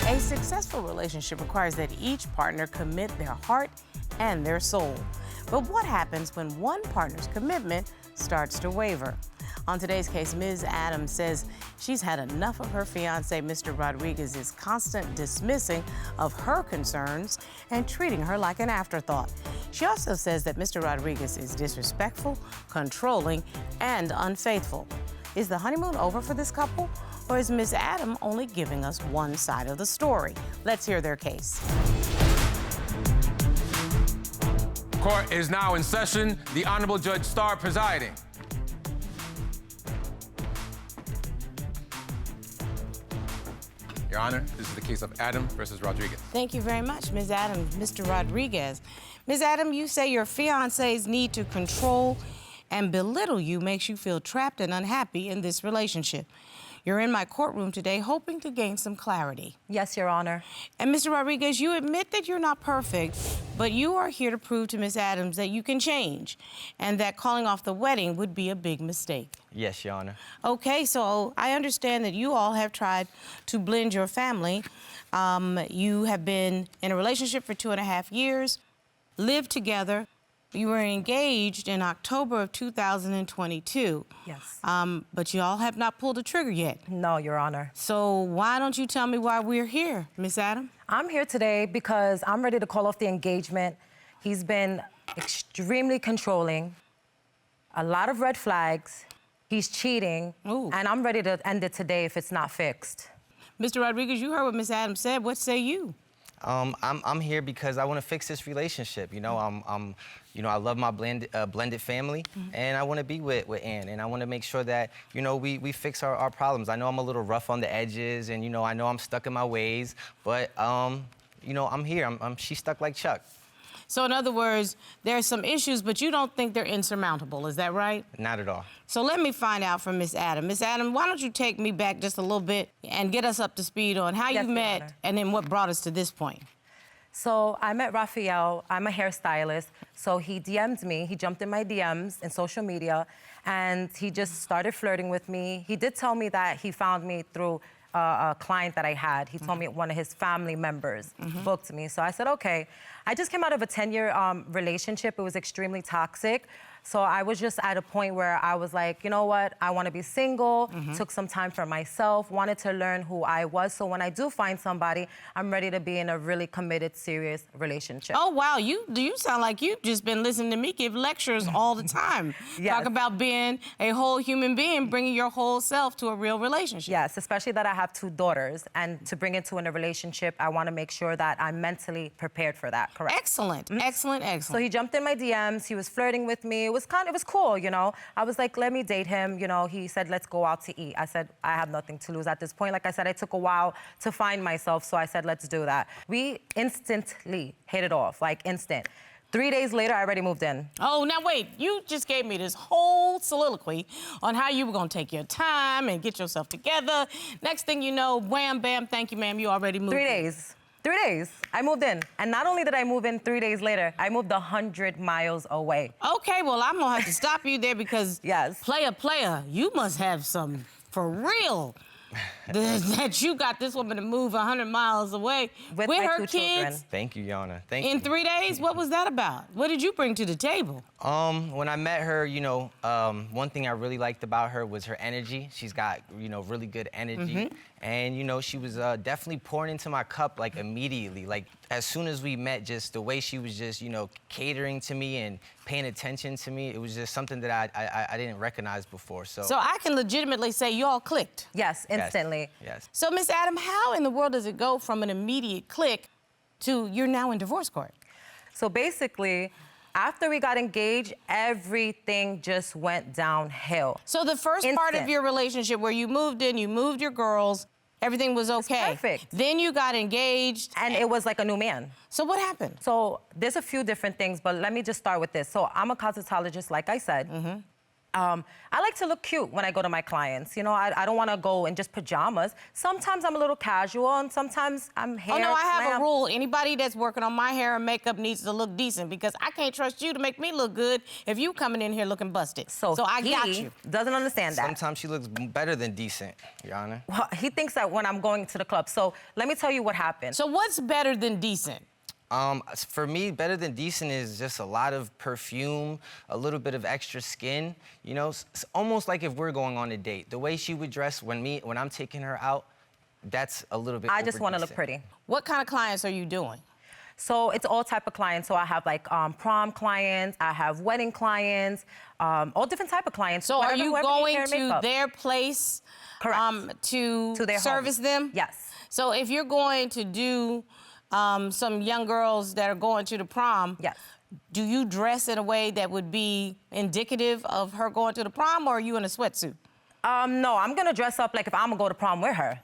A successful relationship requires that each partner commit their heart and their soul. But what happens when one partner's commitment starts to waver? On today's case, Ms. Adams says she's had enough of her fiancé, Mr. Rodriguez's constant dismissing of her concerns and treating her like an afterthought. She also says that Mr. Rodriguez is disrespectful, controlling, and unfaithful. Is the honeymoon over for this couple? Or is Ms. Adams only giving us one side of the story? Let's hear their case. Court is now in session. The Honorable Judge Starr presiding. Your Honor, this is the case of Adam versus Rodriguez. Thank you very much, Ms. Adams. Mr. Rodriguez. Ms. Adams, you say your fiancé's need to control and belittle you makes you feel trapped and unhappy in this relationship. You're in my courtroom today hoping to gain some clarity. Yes, Your Honor. And Mr. Rodriguez, you admit that you're not perfect, but you are here to prove to Ms. Adams that you can change and that calling off the wedding would be a big mistake. Yes, Your Honor. Okay, so I understand that you all have tried to blend your family. You have been in a relationship for 2.5 years, lived together. You were engaged in October of 2022. Yes. But you all have not pulled the trigger yet. No, Your Honor. So why don't you tell me why we're here, Miss Adams? I'm here today because I'm ready to call off the engagement. He's been extremely controlling, a lot of red flags. He's cheating, Ooh. and I'm ready to end it today if it's not fixed. Mr. Rodriguez, you heard what Miss Adams said. What say you? I'm here because I want to fix this relationship. You know, I love my blended family, and I want to be with Ann, and I want to make sure that, you know, we fix our problems. I know I'm a little rough on the edges, and, you know, I know I'm stuck in my ways, but, you know, I'm here. She's stuck like Chuck. So in other words, there's some issues, but you don't think they're insurmountable. Is that right? Not at all. So let me find out from Miss Adams. Miss Adams, why don't you take me back just a little bit and get us up to speed on how Yes, you Your met Honor. and then what brought us to this point? So I met Rafael. I'm a hairstylist. So he DM'd me. He jumped in my DMs in social media, and he just started flirting with me. He did tell me that he found me through a client that I had. He told me one of his family members booked me. So I said, okay. I just came out of a 10-year relationship. It was extremely toxic. So I was just at a point where I was like, you know what? I want to be single, took some time for myself, wanted to learn who I was. So when I do find somebody, I'm ready to be in a really committed, serious relationship. Oh, wow. You sound like you've just been listening to me give lectures all the time. Yes. Talk about being a whole human being, bringing your whole self to a real relationship. Yes, especially that I have 2 daughters. And to bring into in a relationship, I want to make sure that I'm mentally prepared for that, correct? Excellent, excellent, excellent. So he jumped in my DMs. He was flirting with me. It was cool, you know. I was like, let me date him. You know, he said, let's go out to eat. I said, I have nothing to lose at this point. Like I said, I took a while to find myself, so I said, let's do that. We instantly hit it off, like instant. 3 days later, I already moved in. Oh, now wait, you just gave me this whole soliloquy on how you were gonna take your time and get yourself together. Next thing you know, wham, bam, thank you, ma'am, you already moved 3 in. days. 3 days, I moved in. And not only did I move in 3 days later, I moved 100 miles away. Okay, well, I'm gonna have to stop you there because, Yes. player, you must have some for real. that you got this woman to move 100 miles away With my her 2 kids. children. Thank you, Your Honor. Thank you. In 3 days? What was that about? What did you bring to the table? When I met her, you know, one thing I really liked about her was her energy. She's got, you know, really good energy. And, you know, she was definitely pouring into my cup, like, immediately. Like, as soon as we met, just the way she was just, you know, catering to me and paying attention to me, it was just something that I didn't recognize before, so. So I can legitimately say you all clicked. Yes, instantly. Yes. So, Miss Adams, how in the world does it go from an immediate click to you're now in divorce court? So basically, after we got engaged, everything just went downhill. So the first part of Instant. your relationship where you moved in, you moved your girls, everything was okay. perfect. Then you got engaged. And it was like a new man. So what happened? So there's a few different things, but let me just start with this. So I'm a cosmetologist, like I said. I like to look cute when I go to my clients. You know, I don't want to go in just pajamas. Sometimes I'm a little casual, and sometimes I'm hair. Oh, no, I have glam. a rule. Anybody that's working on my hair and makeup needs to look decent because I can't trust you to make me look good if you coming in here looking busted. So I got you. Doesn't understand that. Sometimes she looks better than decent, Your Honor. Well, he thinks that when I'm going to the club. So let me tell you what happened. So what's better than decent? For me, better than decent is just a lot of perfume, a little bit of extra skin. You know, it's almost like if we're going on a date. The way she would dress when I'm taking her out, that's a little bit I just want to look over-decent. pretty. What kind of clients are you doing? So it's all type of clients. So I have like prom clients, I have wedding clients, all different type of clients. So are you whoever needs hair going and to makeup. their place Correct. to their service home. them? Yes. So if you're going to do some young girls that are going to the prom, Yes. do you dress in a way that would be indicative of her going to the prom, or are you in a sweatsuit? No, I'm gonna dress up like if I'm gonna go to prom with her.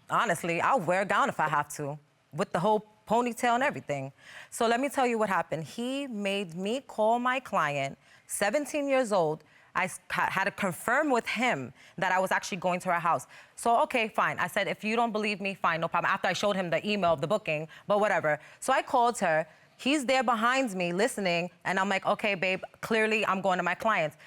Honestly, I'll wear a gown if I have to, with the whole ponytail and everything. So let me tell you what happened. He made me call my client, 17 years old. I had to confirm with him that I was actually going to her house. So, okay, fine. I said, if you don't believe me, fine, no problem. After I showed him the email of the booking, but whatever. So I called her. He's there behind me listening, and I'm like, okay, babe, clearly I'm going to my client's.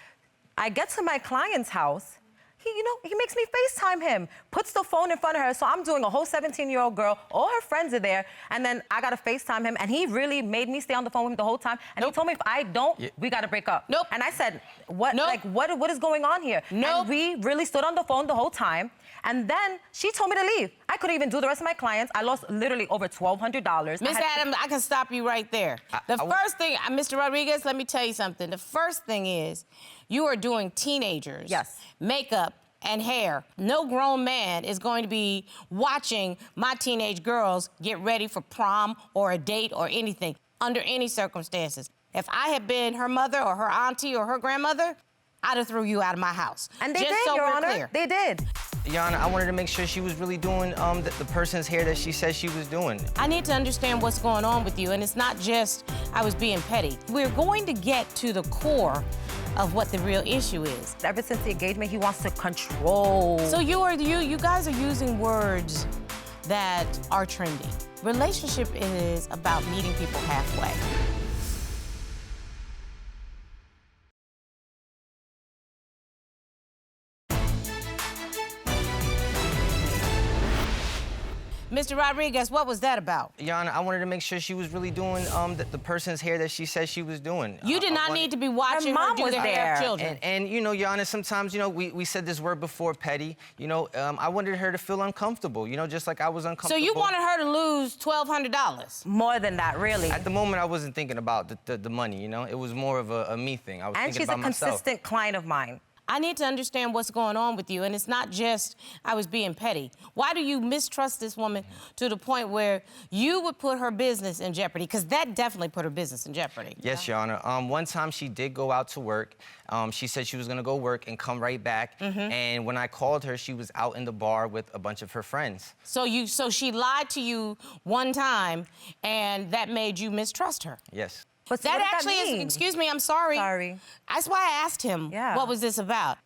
I get to my client's house. He makes me FaceTime him, puts the phone in front of her. So I'm doing a whole 17-year-old girl, all her friends are there, and then I gotta FaceTime him, and he really made me stay on the phone with him the whole time. And he told me if I don't, we gotta break up. Nope. And I said, what? Nope. Like, what is going on here? Nope. And we really stood on the phone the whole time. And then she told me to leave. I couldn't even do the rest of my clients. I lost literally over $1,200. Miss Adams, I can stop you right there. The first thing, Mr. Rodriguez, let me tell you something. The first thing is you are doing teenagers. Yes. Makeup and hair. No grown man is going to be watching my teenage girls get ready for prom or a date or anything under any circumstances. If I had been her mother or her auntie or her grandmother, I'd have threw you out of my house. And they Just did, so Your we're Honor. clear. They did. Your Honor, I wanted to make sure she was really doing the person's hair that she said she was doing. I need to understand what's going on with you, and it's not just I was being petty. We're going to get to the core of what the real issue is. Ever since the engagement, he wants to control. So you guys are using words that are trendy. Relationship is about meeting people halfway. Mr. Rodriguez, what was that about? Your Honor, I wanted to make sure she was really doing the person's hair that she said she was doing. You did not need to be watching her do the hair of children. And you know, Your Honor, sometimes, you know, we said this word before, petty. You know, I wanted her to feel uncomfortable, you know, just like I was uncomfortable. So you wanted her to lose $1,200? More than that, really. At the moment, I wasn't thinking about the money, you know? It was more of a me thing. I was And thinking she's a about myself. consistent client of mine. I need to understand what's going on with you, and it's not just I was being petty. Why do you mistrust this woman to the point where you would put her business in jeopardy? Because that definitely put her business in jeopardy. Yes, Your Honor. One time she did go out to work. She said she was gonna go work and come right back. And when I called her, she was out in the bar with a bunch of her friends. So she lied to you one time, and that made you mistrust her. Yes. But That what does actually mean? is, excuse me, I'm sorry. Sorry. That's why I asked him, Yeah. what was this about?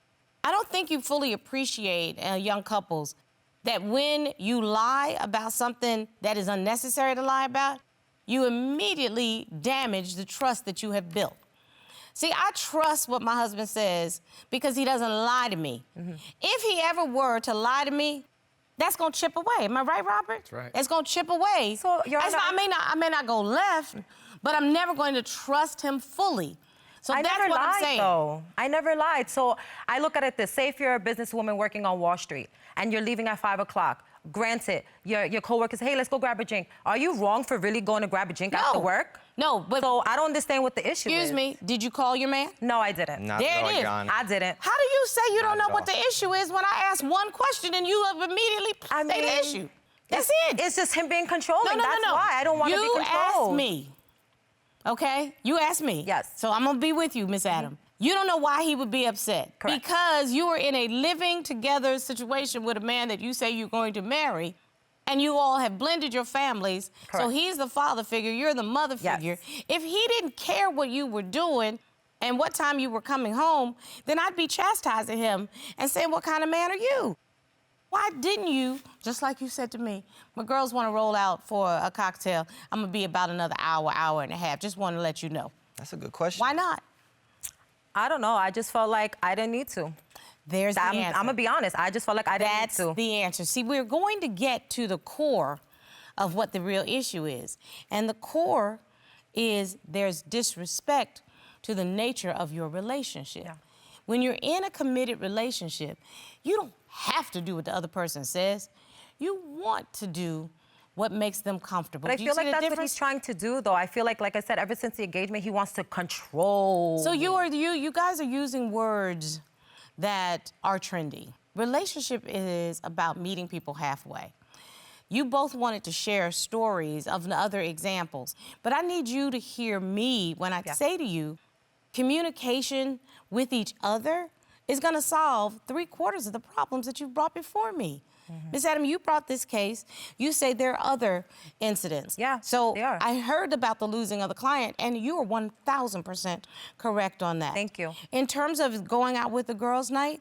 I don't think you fully appreciate, young couples, that when you lie about something that is unnecessary to lie about, you immediately damage the trust that you have built. See, I trust what my husband says because he doesn't lie to me. If he ever were to lie to me, that's gonna chip away. Am I right, Robert? That's right. It's gonna chip away. So, Your Honor, I may not go left, but I'm never going to trust him fully. So I that's never what lied, I'm saying. though. I never lied. So I look at it this: say if you're a businesswoman working on Wall Street and you're leaving at 5 o'clock. Granted, your coworkers, hey, let's go grab a drink. Are you wrong for really going to grab a drink after work? No, but So I don't understand what the issue is. excuse me, did you call your man? No, I didn't. Not There at all, it is. Your Honor. I didn't. How do you say you don't Not know at what all. the issue is when I ask one question and you have immediately say the issue? That's it. It's just him being controlling. No. That's why I don't want to be You controlled. asked me, okay? You asked me. Yes. So I'm gonna be with you, Miss Adam. You don't know why he would be upset. Correct. Because you were in a living together situation with a man that you say you're going to marry, and you all have blended your families. So Correct. he's the father figure, you're the mother Yes. figure. If he didn't care what you were doing, and what time you were coming home, then I'd be chastising him and saying, what kind of man are you? Why didn't you, just like you said to me, my girls want to roll out for a cocktail, I'm going to be about another hour, hour and a half. Just want to let you know. That's a good question. Why not? I don't know. I just felt like I didn't need to. There's the answer. I'm going to be honest. I just felt like I didn't need to. That's the answer. See, we're going to get to the core of what the real issue is. And the core is there's disrespect to the nature of your relationship. Yeah. When you're in a committed relationship, you don't have to do what the other person says. You want to do what makes them comfortable. But I feel like that's what he's trying to do, though. I feel like I said, ever since the engagement, he wants to control. So you guys are using words that are trendy. Relationship is about meeting people halfway. You both wanted to share stories of other examples, but I need you to hear me when I say to you, communication with each other is gonna solve 3/4 of the problems that you brought before me. Ms. Adam, you brought this case. You say there are other incidents. Yeah, so they are. I heard about the losing of the client, and you are 1,000% correct on that. Thank you. In terms of going out with the girls' night,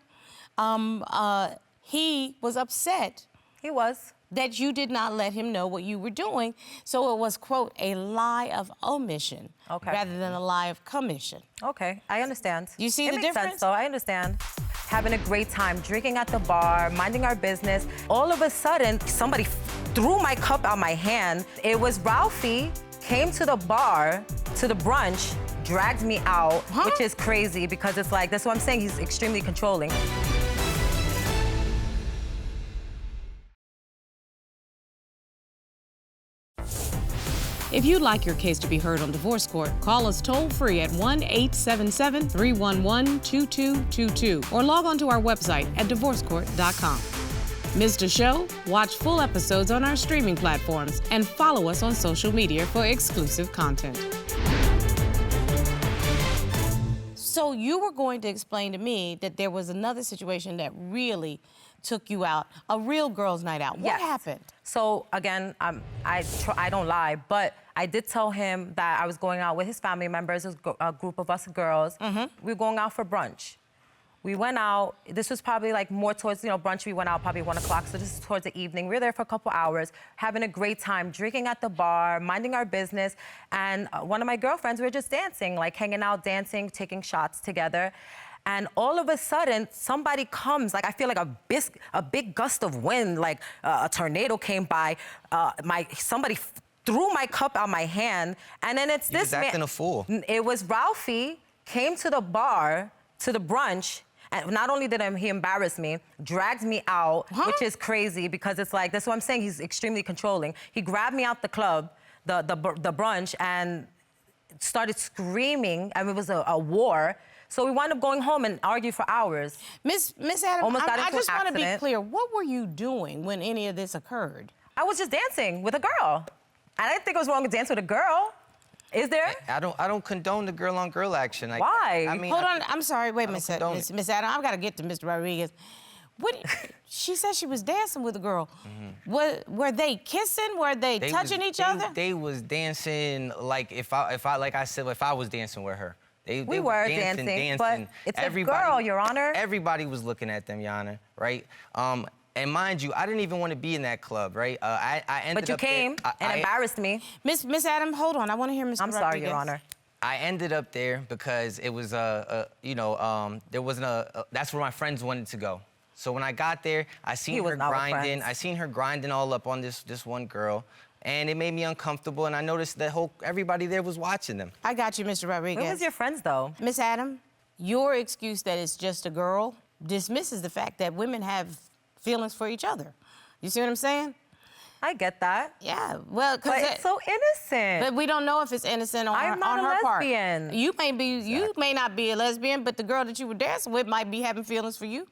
he was upset. He was. That you did not let him know what you were doing. So it was, quote, a lie of omission rather than a lie of commission. Okay, I understand. You see it the makes difference? Sense, though. I understand. Having a great time, drinking at the bar, minding our business. All of a sudden, somebody threw my cup out my hand. It was Ralphie, came to the bar, to the brunch, dragged me out, which is crazy because it's like, that's what I'm saying, he's extremely controlling. If you'd like your case to be heard on divorce court, call us toll-free at 1-877-311-2222 or log on to our website at divorcecourt.com. Missed a show? Watch full episodes on our streaming platforms and follow us on social media for exclusive content. So you were going to explain to me that there was another situation that really took you out, a real girls' night out. What happened? So again, I don't lie, but I did tell him that I was going out with his family members, a group of us girls. We were going out for brunch. We went out, this was probably like more towards, brunch, we went out probably 1 o'clock, so this is towards the evening. We were there for a couple hours, having a great time, drinking at the bar, minding our business, and one of my girlfriends, we were just dancing, like hanging out, dancing, taking shots together. And all of a sudden, somebody comes, like I feel like a big gust of wind, like a tornado came by, somebody threw my cup out my hand, and then it's this man. He was acting a fool. It was Ralphie, came to the bar, to the brunch, and not only did he embarrass me, dragged me out, which is crazy because it's like, that's what I'm saying, he's extremely controlling. He grabbed me out the club, the brunch, and started screaming, and it was a war. So we wound up going home and argued for hours. Miss Adam, I just want to be clear. What were you doing when any of this occurred? I was just dancing with a girl. I didn't think it was wrong to dance with a girl. Is there? I don't condone the girl-on-girl action. Why? I mean, hold on, I'm sorry. Wait, Miss Adam, I've got to get to Mr. Rodriguez. What? She said she was dancing with a girl. Were they kissing? Were they touching each other? They was dancing like if I was dancing with her. We were dancing, but it's a girl, Your Honor. Everybody was looking at them, Your Honor, right? And mind you, I didn't even want to be in that club, right? I ended up. But you came and embarrassed me. Miss Adam, hold on. I want to hear Mr. I'm sorry, Your Honor. I ended up there because it was there wasn't that's where my friends wanted to go. So when I got there, I seen her grinding. I seen her grinding all up on this one girl. And it made me uncomfortable, and I noticed that everybody there was watching them. I got you, Mr. Rodriguez. Where was your friends, though? Miss Adam, your excuse that it's just a girl dismisses the fact that women have feelings for each other. You see what I'm saying? I get that. Yeah, well, but it's so innocent. But we don't know if it's innocent on her part. I'm not a lesbian. You may not be a lesbian, but the girl that you were dancing with might be having feelings for you.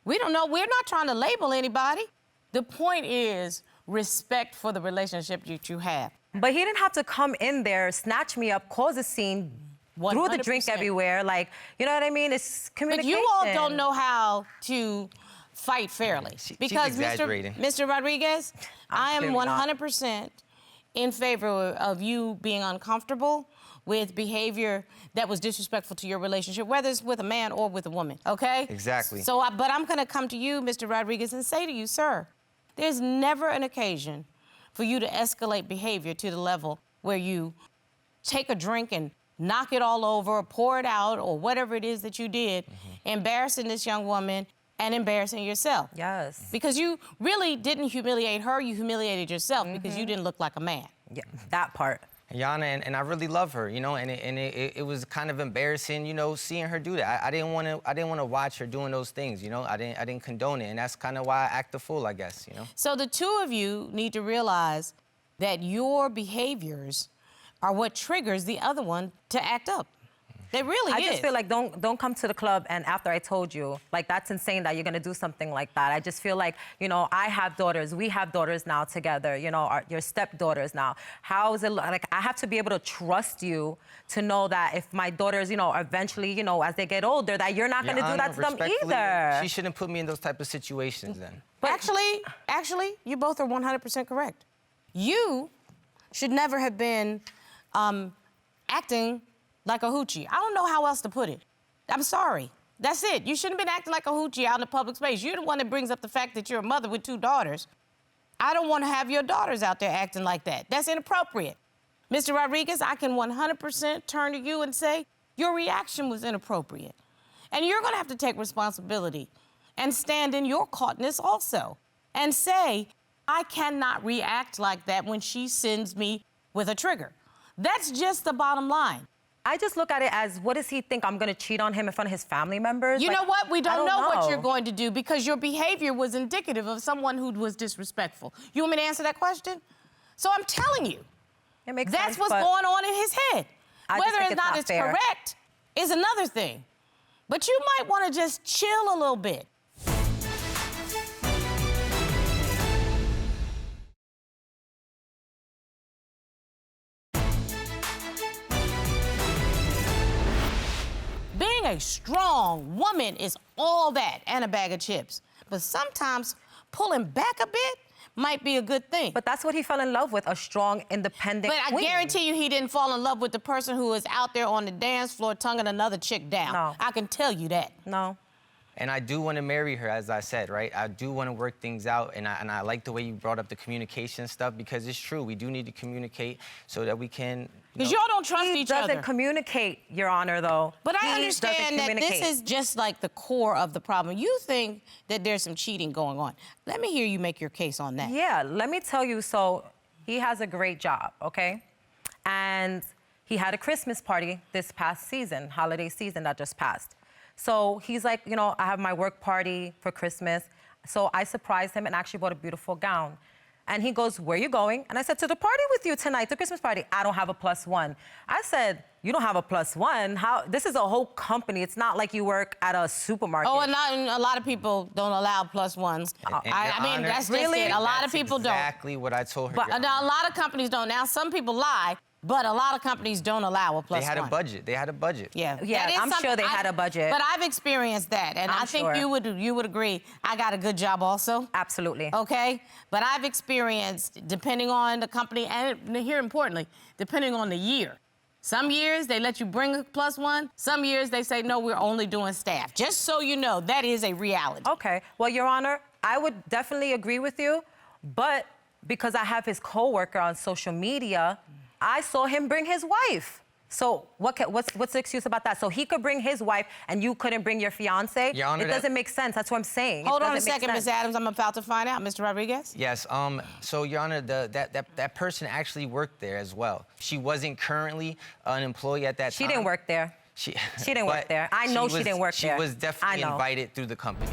We don't know. We're not trying to label anybody. The point is respect for the relationship that you have. But he didn't have to come in there, snatch me up, cause a scene, 100%. Threw the drink everywhere. Like, you know what I mean? It's communication. But you all don't know how to fight fairly. Because Mr. Rodriguez, I am 100% in favor of you being uncomfortable with behavior that was disrespectful to your relationship, whether it's with a man or with a woman, okay? Exactly. So, but I'm gonna come to you, Mr. Rodriguez, and say to you, sir, there's never an occasion for you to escalate behavior to the level where you take a drink and knock it all over, pour it out, or whatever it is that you did, embarrassing this young woman and embarrassing yourself. Yes. Because you really didn't humiliate her, you humiliated yourself because you didn't look like a man. Yeah, that part. Yana, and I really love her, you know, and it was kind of embarrassing, you know, seeing her do that. I didn't want to watch her doing those things, you know. I didn't condone it, and that's kind of why I act a fool, I guess, you know. So the two of you need to realize that your behaviors are what triggers the other one to act up. It really is. I just feel like don't come to the club and after I told you, like that's insane that you're gonna do something like that. I just feel like, you know, I have daughters, we have daughters now together, you know, your stepdaughters now. How is it, like I have to be able to trust you to know that if my daughters, you know, eventually, you know, as they get older, that you're not gonna do that to them either. She shouldn't put me in those type of situations then. But actually, you both are 100% correct. You should never have been acting like a hoochie. I don't know how else to put it. I'm sorry. That's it. You shouldn't have been acting like a hoochie out in the public space. You're the one that brings up the fact that you're a mother with 2 daughters. I don't want to have your daughters out there acting like that. That's inappropriate. Mr. Rodriguez, I can 100% turn to you and say your reaction was inappropriate. And you're going to have to take responsibility and stand in your caughtness also and say, I cannot react like that when she sends me with a trigger. That's just the bottom line. I just look at it as, what does he think? I'm gonna cheat on him in front of his family members? You like, know what? We don't know what you're know. going to do because your behavior was indicative of someone who was disrespectful. You want me to answer that question? So I'm telling you, It makes that's sense, what's but going on in his head. I just Whether think or not it's fair. correct is another thing. But you might want to just chill a little bit. Being a strong woman is all that and a bag of chips. But sometimes pulling back a bit might be a good thing. But that's what he fell in love with, a strong, independent But I queen. guarantee you he didn't fall in love with the person who is out there on the dance floor tonguing another chick down. No. I can tell you that. No. And I do want to marry her, as I said, right? I do want to work things out, and I like the way you brought up the communication stuff because it's true. We do need to communicate so that we can. Because y'all don't trust each other. He doesn't communicate, Your Honor, though. But I He understand doesn't that this communicate. is just like the core of the problem. You think that there's some cheating going on. Let me hear you make your case on that. Yeah, let me tell you, so he has a great job, okay? And he had a Christmas party this past season, holiday season that just passed. So he's like, you know, I have my work party for Christmas. So I surprised him and actually bought a beautiful gown. And he goes, where are you going? And I said, to the party with you tonight, the Christmas party. I don't have a +1. I said, you don't have a +1? How? This is a whole company. It's not like you work at a supermarket. Oh, and a lot of people don't allow +1s. I mean, that's just Really? it. A lot of people don't. Exactly what I told her. But Your now, a Honor. lot of companies don't. Now, some people lie, but a lot of companies don't allow a +1. They had a budget. They had a budget. Yeah, Yeah, that is I'm sure something they had a budget. But I've experienced that, and I'm I think sure. you would agree. I got a good job also. Absolutely. Okay, but I've experienced, depending on the company, and here importantly, depending on the year. Some years they let you bring a +1. Some years they say no, we're only doing staff. Just so you know, that is a reality. Okay. Well, Your Honor, I would definitely agree with you, but because I have his coworker on social media, I saw him bring his wife. So what's the excuse about that? So he could bring his wife and you couldn't bring your fiance? Your Honor, it doesn't make sense. That's what I'm saying. Hold It on a doesn't make second, sense. Ms. Adams. I'm about to find out. Mr. Rodriguez? Yes. So, Your Honor, that person actually worked there as well. She wasn't currently an employee at that time. She didn't work there. She didn't work but there. I know she didn't work there. She was definitely I know. invited through the company.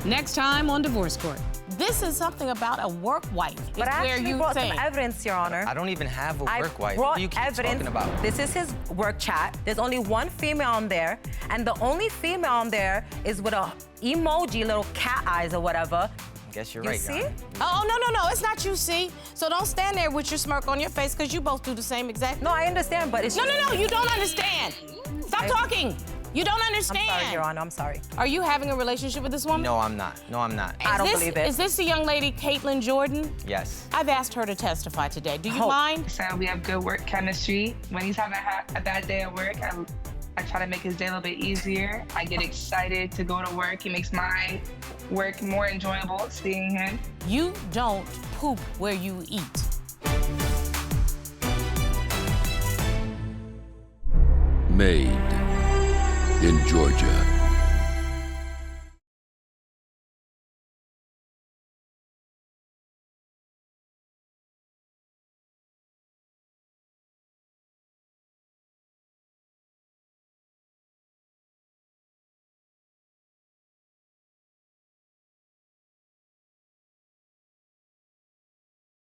Next time on Divorce Court. This is something about a work wife. But I where actually you brought think. some evidence, Your Honor. I don't even have a I work wife. brought What do you keep evidence. talking about? This is his work chat. There's only one female on there, and the only female on there is with a emoji, little cat eyes or whatever. Guess you're You right, see? Your Honor. Oh, no, it's not you, see? So don't stand there with your smirk on your face, because you both do the same exact. No, I understand, but it's No, just... you don't understand. Stop talking. You don't I'm understand. sorry, Your Honor, I'm sorry. Are you having a relationship with this woman? No, I'm not. No, I'm not. I don't believe it. Is this the young lady, Caitlin Jordan? Yes. I've asked her to testify today. Do you Oh. mind? So we have good work chemistry. When he's having a bad day at work, I try to make his day a little bit easier. I get excited to go to work. He makes my work more enjoyable, seeing him. You don't poop where you eat. Made in Georgia.